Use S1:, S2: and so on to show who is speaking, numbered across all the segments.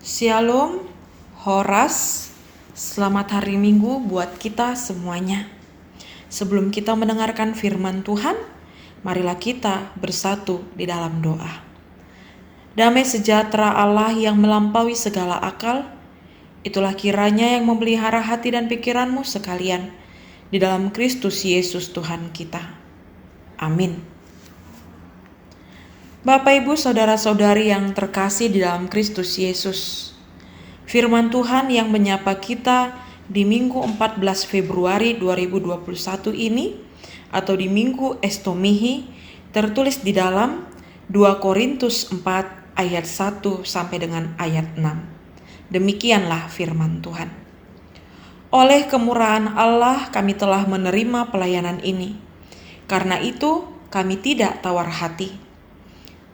S1: Shalom, Horas, selamat hari Minggu buat kita semuanya. Sebelum kita mendengarkan firman Tuhan, marilah kita bersatu di dalam doa. Damai sejahtera Allah yang melampaui segala akal, itulah kiranya yang memelihara hati dan pikiranmu sekalian di dalam Kristus Yesus Tuhan kita. Amin. Bapak, Ibu, Saudara-saudari yang terkasih di dalam Kristus Yesus, firman Tuhan yang menyapa kita di Minggu 14 Februari 2021 ini, atau di Minggu Estomihi, tertulis di dalam 2 Korintus 4 ayat 1 sampai dengan ayat 6. Demikianlah firman Tuhan. Oleh kemurahan Allah kami telah menerima pelayanan ini. Karena itu kami tidak tawar hati.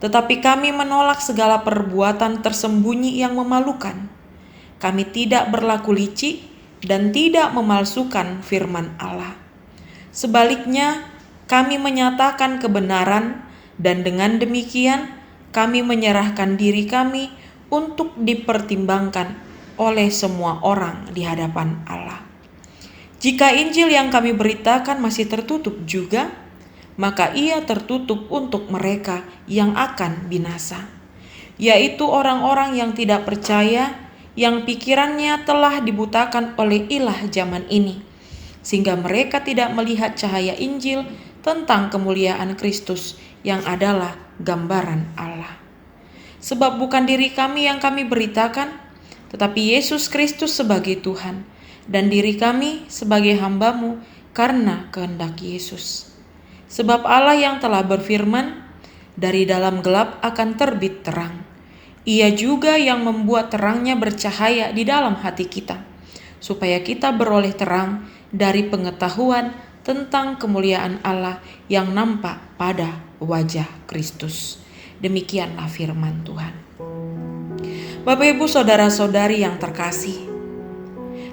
S1: Tetapi kami menolak segala perbuatan tersembunyi yang memalukan. Kami tidak berlaku licik dan tidak memalsukan firman Allah. Sebaliknya, kami menyatakan kebenaran, dan dengan demikian kami menyerahkan diri kami untuk dipertimbangkan oleh semua orang di hadapan Allah. Jika Injil yang kami beritakan masih tertutup juga, maka ia tertutup untuk mereka yang akan binasa, yaitu orang-orang yang tidak percaya, yang pikirannya telah dibutakan oleh ilah zaman ini, sehingga mereka tidak melihat cahaya Injil tentang kemuliaan Kristus yang adalah gambaran Allah. Sebab bukan diri kami yang kami beritakan, tetapi Yesus Kristus sebagai Tuhan, dan diri kami sebagai hamba-Mu karena kehendak Yesus. Sebab Allah yang telah berfirman, dari dalam gelap akan terbit terang. Ia juga yang membuat terangnya bercahaya di dalam hati kita, supaya kita beroleh terang dari pengetahuan tentang kemuliaan Allah yang nampak pada wajah Kristus. Demikianlah firman Tuhan. Bapak, Ibu, Saudara-saudari yang terkasih,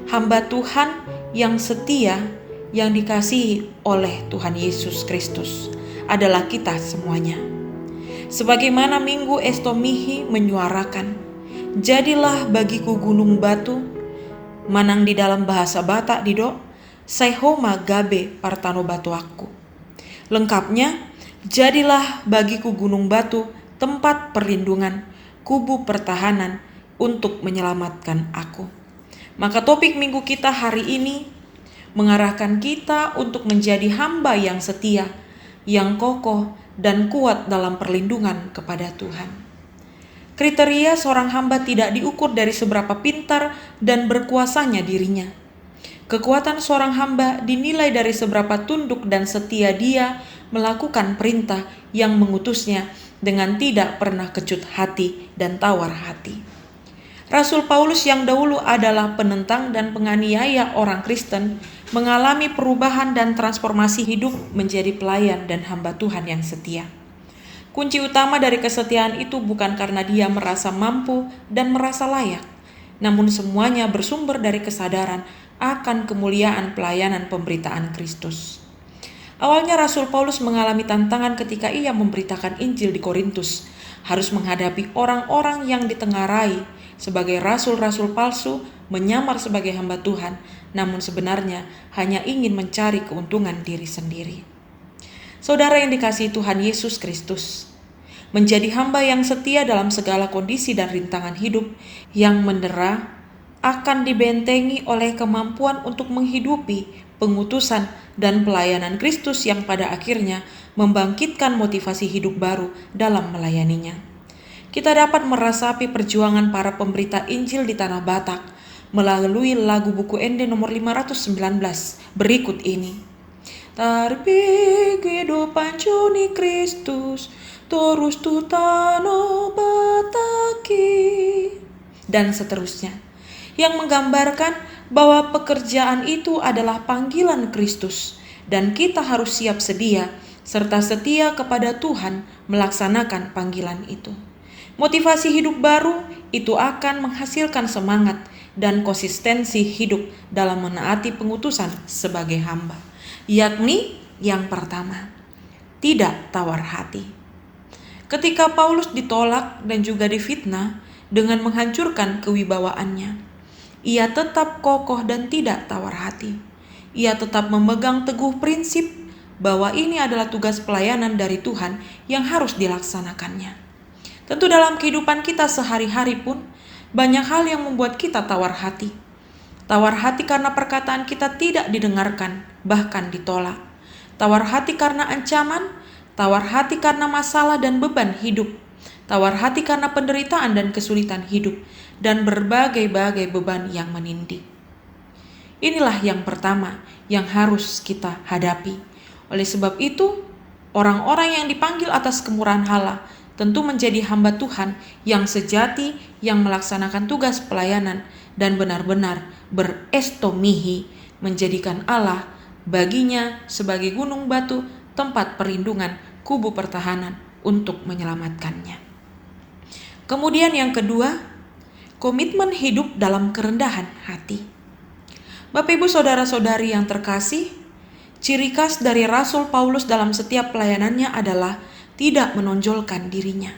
S1: hamba Tuhan yang setia yang dikasihi oleh Tuhan Yesus Kristus adalah kita semuanya. Sebagaimana Minggu Estomihi menyuarakan, jadilah bagiku gunung batu, manang di dalam bahasa Batak dido, Saihoma gabe partano batu aku. Lengkapnya, jadilah bagiku gunung batu, tempat perlindungan, kubu pertahanan untuk menyelamatkan aku. Maka topik minggu kita hari ini mengarahkan kita untuk menjadi hamba yang setia, yang kokoh dan kuat dalam perlindungan kepada Tuhan. Kriteria seorang hamba tidak diukur dari seberapa pintar dan berkuasanya dirinya. Kekuatan seorang hamba dinilai dari seberapa tunduk dan setia dia melakukan perintah yang mengutusnya dengan tidak pernah kecut hati dan tawar hati. Rasul Paulus yang dahulu adalah penentang dan penganiaya orang Kristen mengalami perubahan dan transformasi hidup menjadi pelayan dan hamba Tuhan yang setia. Kunci utama dari kesetiaan itu bukan karena dia merasa mampu dan merasa layak, namun semuanya bersumber dari kesadaran akan kemuliaan pelayanan pemberitaan Kristus. Awalnya Rasul Paulus mengalami tantangan ketika ia memberitakan Injil di Korintus, harus menghadapi orang-orang yang ditengarai sebagai rasul-rasul palsu, menyamar sebagai hamba Tuhan, namun sebenarnya hanya ingin mencari keuntungan diri sendiri. Saudara yang dikasihi Tuhan Yesus Kristus, menjadi hamba yang setia dalam segala kondisi dan rintangan hidup yang mendera akan dibentengi oleh kemampuan untuk menghidupi pengutusan dan pelayanan Kristus yang pada akhirnya membangkitkan motivasi hidup baru dalam melayaninya. Kita dapat merasapi perjuangan para pemberita Injil di tanah Batak melalui lagu buku Ende nomor 519 berikut ini. Tarbi kehidupan Joni Kristus, terus tutano Bataki, dan seterusnya, yang menggambarkan bahwa pekerjaan itu adalah panggilan Kristus dan kita harus siap sedia serta setia kepada Tuhan melaksanakan panggilan itu. Motivasi hidup baru itu akan menghasilkan semangat dan konsistensi hidup dalam menaati pengutusan sebagai hamba, yakni yang pertama, tidak tawar hati. Ketika Paulus ditolak dan juga difitnah, dengan menghancurkan kewibawaannya. Ia tetap kokoh dan tidak tawar hati. Ia tetap memegang teguh prinsip bahwa ini adalah tugas pelayanan dari Tuhan yang harus dilaksanakannya. Tentu dalam kehidupan kita sehari-hari pun banyak hal yang membuat kita tawar hati. Tawar hati karena perkataan kita tidak didengarkan, bahkan ditolak. Tawar hati karena ancaman, tawar hati karena masalah dan beban hidup, tawar hati karena penderitaan dan kesulitan hidup, dan berbagai-bagai beban yang menindih. Inilah yang pertama yang harus kita hadapi. Oleh sebab itu, orang-orang yang dipanggil atas kemurahan Allah tentu menjadi hamba Tuhan yang sejati, yang melaksanakan tugas pelayanan dan benar-benar berestomihi, menjadikan Allah baginya sebagai gunung batu, tempat perlindungan, kubu pertahanan untuk menyelamatkannya. Kemudian yang kedua, komitmen hidup dalam kerendahan hati. Bapak Ibu saudara-saudari yang terkasih, ciri khas dari Rasul Paulus dalam setiap pelayanannya adalah tidak menonjolkan dirinya.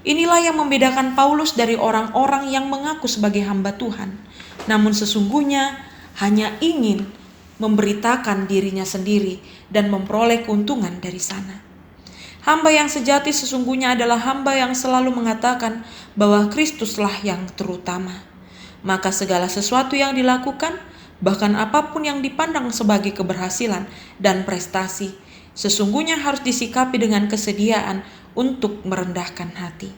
S1: Inilah yang membedakan Paulus dari orang-orang yang mengaku sebagai hamba Tuhan, namun sesungguhnya hanya ingin memberitakan dirinya sendiri dan memperoleh keuntungan dari sana. Hamba yang sejati sesungguhnya adalah hamba yang selalu mengatakan bahwa Kristuslah yang terutama. Maka segala sesuatu yang dilakukan, bahkan apapun yang dipandang sebagai keberhasilan dan prestasi, sesungguhnya harus disikapi dengan kesediaan untuk merendahkan hati.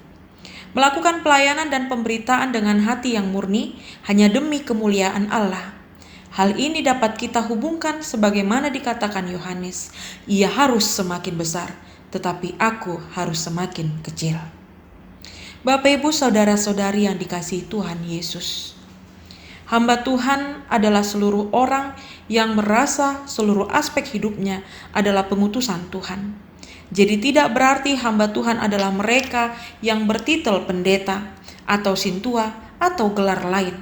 S1: Melakukan pelayanan dan pemberitaan dengan hati yang murni hanya demi kemuliaan Allah. Hal ini dapat kita hubungkan sebagaimana dikatakan Yohanes, ia harus semakin besar, tetapi aku harus semakin kecil. Bapak Ibu saudara-saudari yang dikasihi Tuhan Yesus, hamba Tuhan adalah seluruh orang yang merasa seluruh aspek hidupnya adalah pengutusan Tuhan. Jadi tidak berarti hamba Tuhan adalah mereka yang bertitel pendeta atau sintua atau gelar lain.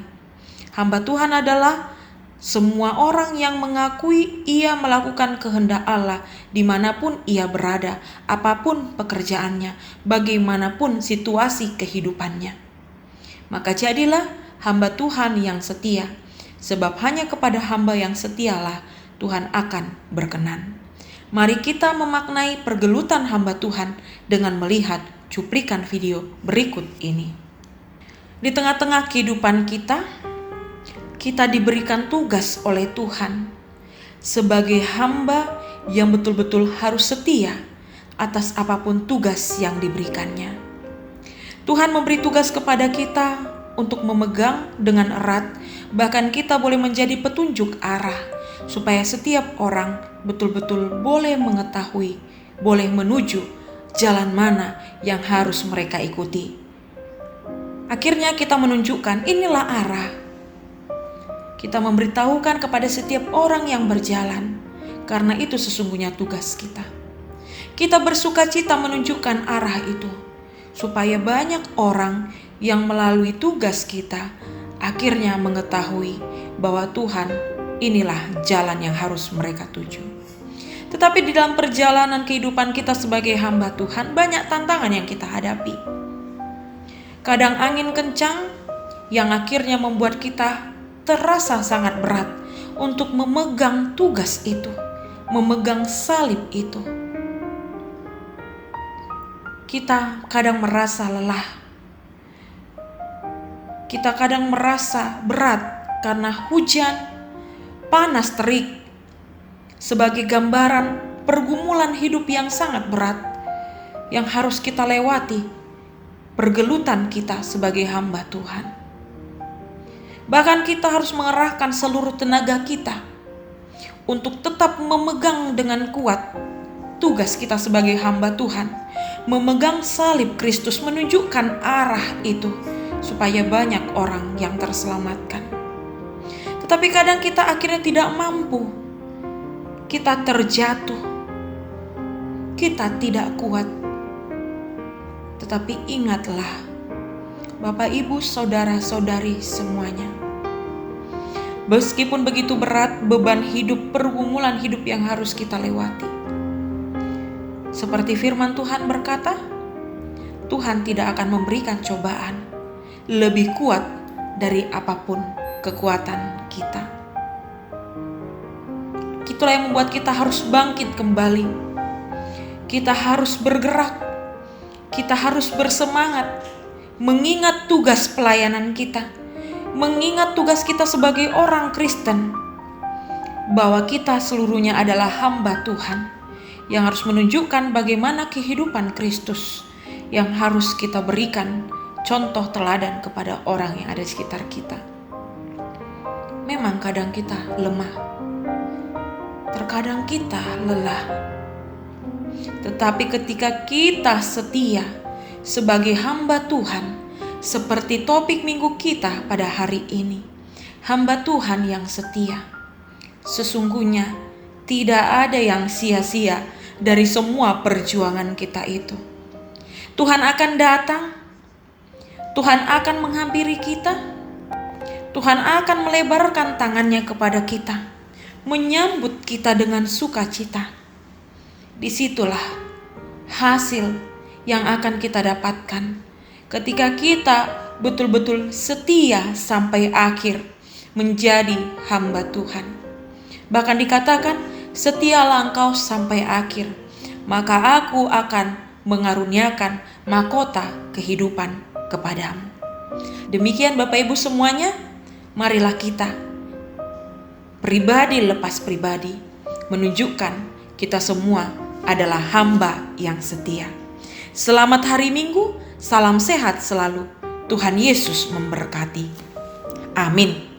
S1: Hamba Tuhan adalah semua orang yang mengakui ia melakukan kehendak Allah dimanapun ia berada, apapun pekerjaannya, bagaimanapun situasi kehidupannya. Maka jadilah hamba Tuhan yang setia, sebab hanya kepada hamba yang setialah Tuhan akan berkenan. Mari kita memaknai pergelutan hamba Tuhan dengan melihat cuplikan video berikut ini. Di tengah-tengah kehidupan kita diberikan tugas oleh Tuhan sebagai hamba yang betul-betul harus setia atas apapun tugas yang diberikannya. Tuhan memberi tugas kepada kita untuk memegang dengan erat, bahkan kita boleh menjadi petunjuk arah, supaya setiap orang betul-betul boleh mengetahui, boleh menuju jalan mana yang harus mereka ikuti. Akhirnya kita menunjukkan inilah arah. Kita memberitahukan kepada setiap orang yang berjalan, karena itu sesungguhnya tugas kita. Kita bersuka cita menunjukkan arah itu, supaya banyak orang yang melalui tugas kita akhirnya mengetahui bahwa Tuhan inilah jalan yang harus mereka tuju. Tetapi di dalam perjalanan kehidupan kita sebagai hamba Tuhan, banyak tantangan yang kita hadapi. Kadang angin kencang yang akhirnya membuat kita terasa sangat berat untuk memegang tugas itu, memegang salib itu. Kita kadang merasa lelah. Kita kadang merasa berat karena hujan, panas terik, sebagai gambaran pergumulan hidup yang sangat berat yang harus kita lewati, pergelutan kita sebagai hamba Tuhan. Bahkan kita harus mengerahkan seluruh tenaga kita untuk tetap memegang dengan kuat tugas kita sebagai hamba Tuhan, memegang salib Kristus, menunjukkan arah itu supaya banyak orang yang terselamatkan. Tetapi kadang kita akhirnya tidak mampu, kita terjatuh, kita tidak kuat. Tetapi ingatlah, Bapak, Ibu, saudara-saudari semuanya, meskipun begitu berat beban hidup, pergumulan hidup yang harus kita lewati, seperti firman Tuhan berkata, Tuhan tidak akan memberikan cobaan lebih kuat dari apapun kekuatan kita. Itulah yang membuat kita harus bangkit kembali. Kita harus bergerak. Kita harus bersemangat mengingat tugas pelayanan kita, mengingat tugas kita sebagai orang Kristen, bahwa kita seluruhnya adalah hamba Tuhan yang harus menunjukkan bagaimana kehidupan Kristus yang harus kita berikan contoh teladan kepada orang yang ada di sekitar kita. Memang kadang kita lemah, terkadang kita lelah, tetapi ketika kita setia sebagai hamba Tuhan, seperti topik minggu kita pada hari ini, hamba Tuhan yang setia, sesungguhnya tidak ada yang sia-sia dari semua perjuangan kita itu. Tuhan akan datang, Tuhan akan menghampiri kita, Tuhan akan melebarkan tangannya kepada kita, menyambut kita dengan sukacita. Disitulah hasil yang akan kita dapatkan ketika kita betul-betul setia sampai akhir menjadi hamba Tuhan. Bahkan dikatakan, setialah engkau sampai akhir, maka aku akan mengaruniakan mahkota kehidupan kepadamu. Demikian Bapak Ibu semuanya, marilah kita pribadi lepas pribadi menunjukkan kita semua adalah hamba yang setia. Selamat hari Minggu, salam sehat selalu. Tuhan Yesus memberkati. Amin.